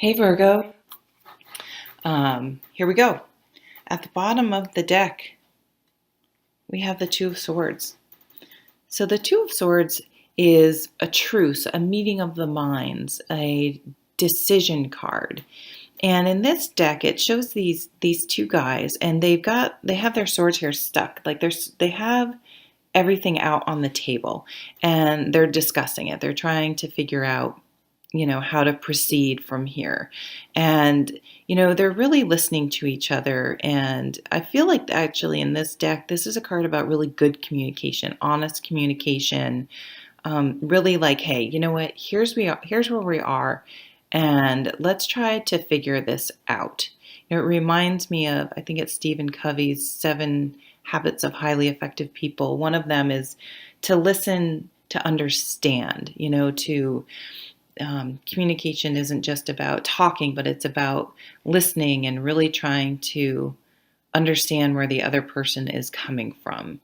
Hey Virgo, here we go. At the bottom of the deck, we have the Two of Swords. So the Two of Swords is a truce, a meeting of the minds, a decision card. And in this deck, it shows these two guys, and they have their swords here stuck. Like they have everything out on the table, and they're discussing it. They're trying to figure out how to proceed from here. And, they're really listening to each other. And I feel like actually in this deck, this is a card about really good communication, honest communication. Really like, hey, you know what? Here's where we are. And let's try to figure this out. It reminds me of, I think it's Stephen Covey's 7 Habits of Highly Effective People. One of them is to listen, to understand, to communication isn't just about talking, but it's about listening and really trying to understand where the other person is coming from.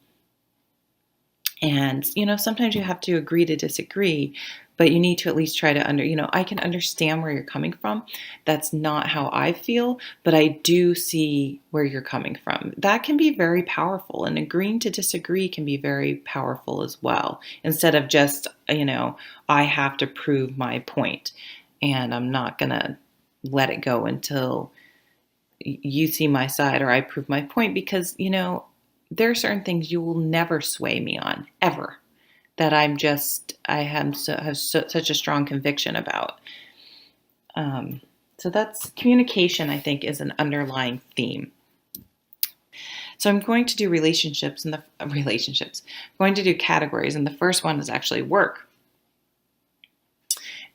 And, sometimes you have to agree to disagree, but you need to at least try to I can understand where you're coming from. That's not how I feel, but I do see where you're coming from. That can be very powerful, and agreeing to disagree can be very powerful as well. Instead of just, I have to prove my point, and I'm not going to let it go until you see my side or I prove my point, because, there are certain things you will never sway me on, ever, that have such a strong conviction about. So that's communication, I think, is an underlying theme. So I'm going to do relationships. I'm going to do categories, and the first one is actually work.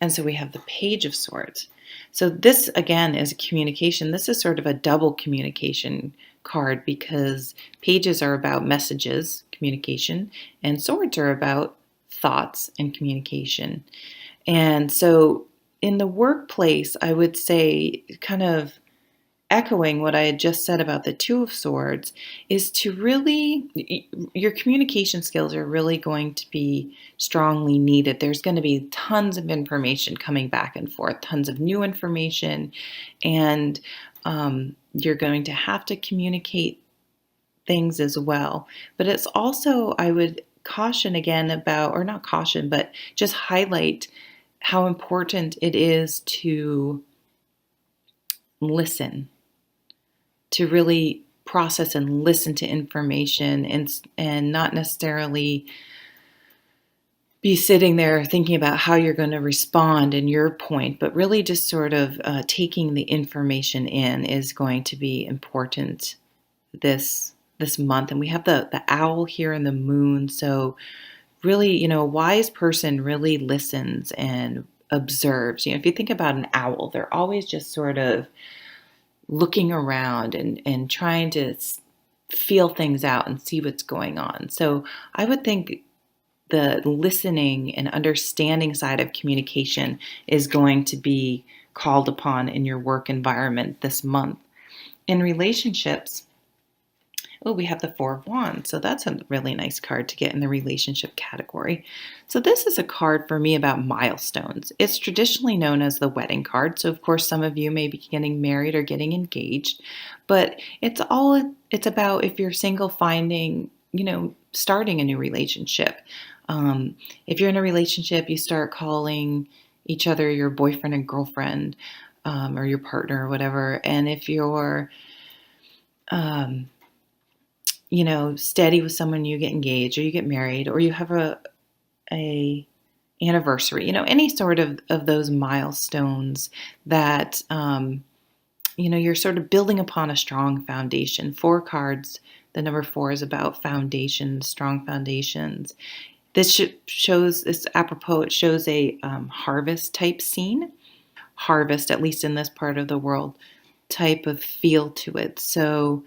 And so we have the Page of Swords. So this, again, is communication. This is sort of a double communication card, because pages are about messages, communication, and swords are about thoughts and communication. And so in the workplace, I would say, kind of echoing what I had just said about the Two of Swords, is to really, your communication skills are really going to be strongly needed. There's going to be tons of information coming back and forth, tons of new information, and you're going to have to communicate things as well. But it's also, I would caution again about, or not caution, but just highlight how important it is to listen, to really process and listen to information, and not necessarily be sitting there thinking about how you're going to respond and your point, but really just sort of taking the information in is going to be important this month. And we have the owl here and the moon, so really, a wise person really listens and observes. If you think about an owl, they're always just sort of looking around and trying to feel things out and see what's going on. So I would think the listening and understanding side of communication is going to be called upon in your work environment this month. In relationships, we have the Four of Wands. So that's a really nice card to get in the relationship category. So this is a card for me about milestones. It's traditionally known as the wedding card. So of course, some of you may be getting married or getting engaged, but it's about, if you're single, finding, starting a new relationship. If you're in a relationship, you start calling each other your boyfriend and girlfriend, or your partner or whatever. And if you're, steady with someone, you get engaged or you get married or you have a anniversary, any sort of those milestones that, you're sort of building upon a strong foundation. 4 cards, the number 4 is about foundations, strong foundations. This shows, this apropos, it shows a harvest type scene. Harvest, at least in this part of the world, type of feel to it. So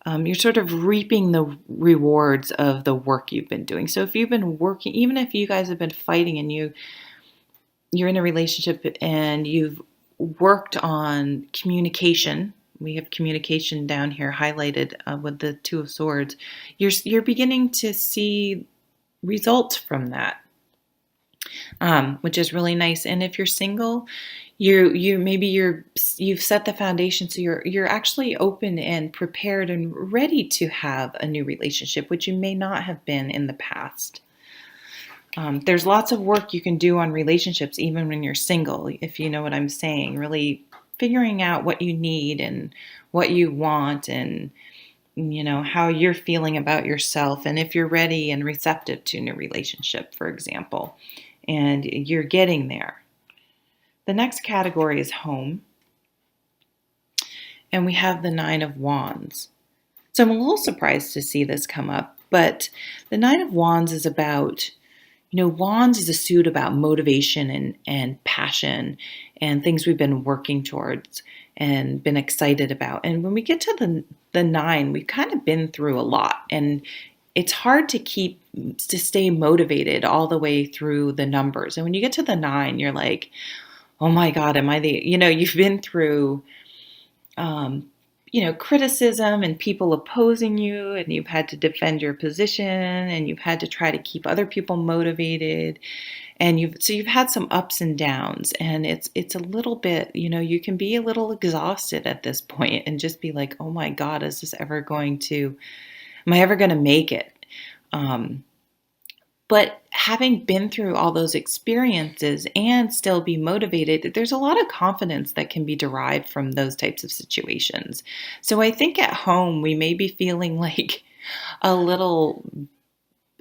you're sort of reaping the rewards of the work you've been doing. So if you've been working, even if you guys have been fighting and you're in a relationship and you've worked on communication, we have communication down here highlighted with the Two of Swords, you're beginning to see results from that. which is really nice. And if you're single, you've set the foundation, so you're actually open and prepared and ready to have a new relationship, which you may not have been in the past. There's lots of work you can do on relationships even when you're single, if you know what I'm saying. Really figuring out what you need and what you want, and how you're feeling about yourself, and if you're ready and receptive to a new relationship, for example, and you're getting there. The next category is home, and we have the Nine of Wands. So I'm a little surprised to see this come up, but the Nine of Wands is about, Wands is a suit about motivation and passion and things we've been working towards and been excited about. And when we get to the nine, we've kind of been through a lot, and it's hard to stay motivated all the way through the numbers. And when you get to the nine, you're like, oh my God, you've been through, um, criticism and people opposing you, and you've had to defend your position, and you've had to try to keep other people motivated. And you've had some ups and downs, and it's a little bit, you can be a little exhausted at this point and just be like, oh my God, am I ever going to make it? But having been through all those experiences and still be motivated, there's a lot of confidence that can be derived from those types of situations. So I think at home we may be feeling like a little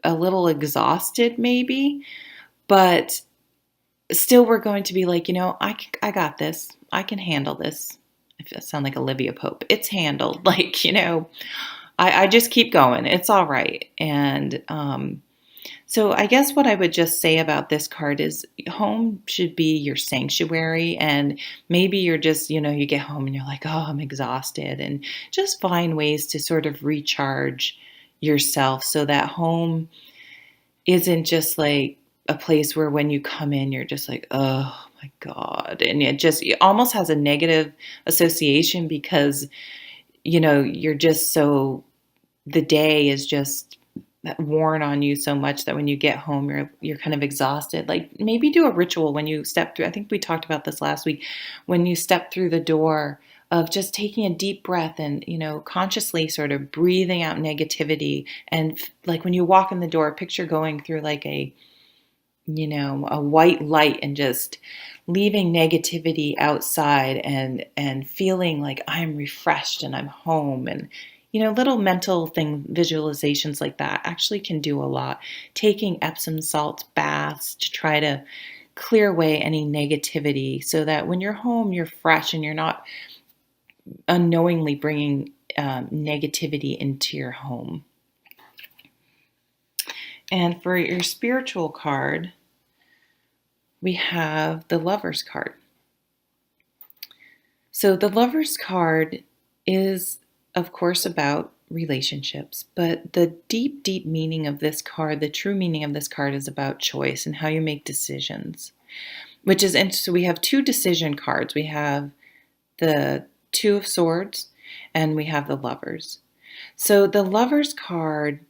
exhausted maybe, but still we're going to be like, I got this. I can handle this. I sound like Olivia Pope. It's handled. Like, I just keep going. It's all right. And so I guess what I would just say about this card is home should be your sanctuary. And maybe you're just, you get home and you're like, oh, I'm exhausted. And just find ways to sort of recharge yourself so that home isn't just like a place where when you come in, you're just like, oh my God. And it almost has a negative association because, you're just the day is just worn on you so much that when you get home, you're kind of exhausted. Like maybe do a ritual when you step through. I think we talked about this last week. When you step through the door, of just taking a deep breath and consciously sort of breathing out negativity. And like when you walk in the door, picture going through like a white light and just leaving negativity outside and feeling like I'm refreshed and I'm home. And little mental visualizations like that actually can do a lot. Taking Epsom salt baths to try to clear away any negativity so that when you're home, you're fresh and you're not unknowingly bringing negativity into your home. And for your spiritual card, we have the Lover's card. So the Lover's card is, of course, about relationships, but the deep, deep meaning of this card, the true meaning of this card is about choice and how you make decisions, which is interesting. So we have two decision cards. We have the Two of Swords and we have the Lovers. So the Lover's card,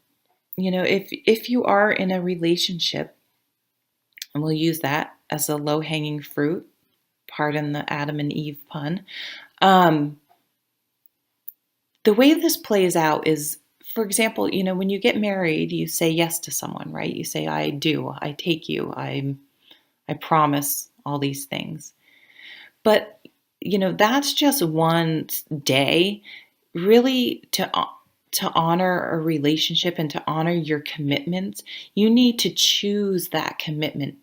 if you are in a relationship, and we'll use that as a low-hanging fruit, pardon the Adam and Eve pun. The way this plays out is, for example, when you get married, you say yes to someone, right? You say, I do, I take you, I promise all these things. But, that's just one day. Really, to honor a relationship and to honor your commitments, you need to choose that commitment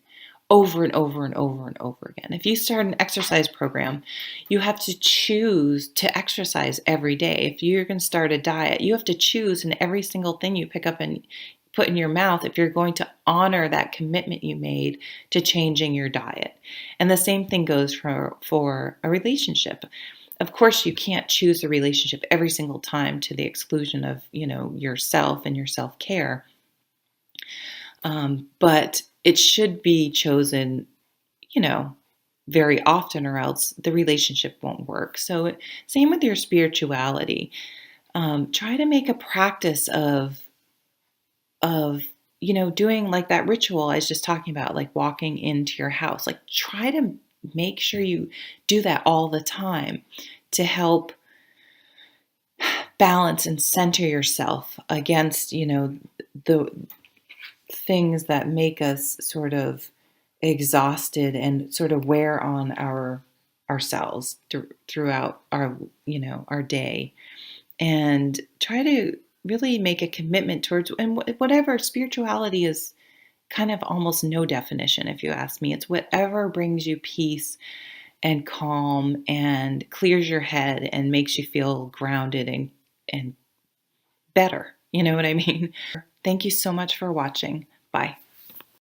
over and over and over and over again. If you start an exercise program, you have to choose to exercise every day. If you're going to start a diet, you have to choose in every single thing you pick up and put in your mouth if you're going to honor that commitment you made to changing your diet. And the same thing goes for a relationship. Of course, you can't choose a relationship every single time to the exclusion of, yourself and your self-care. But it should be chosen, very often, or else the relationship won't work. So same with your spirituality. Try to make a practice of doing like that ritual I was just talking about, like walking into your house, like try to make sure you do that all the time to help balance and center yourself against, the things that make us sort of exhausted and sort of wear on ourselves throughout our day, and try to really make a commitment towards, and whatever spirituality is, kind of almost no definition, if you ask me. It's whatever brings you peace and calm and clears your head and makes you feel grounded and better. You know what I mean? Thank you so much for watching. Bye.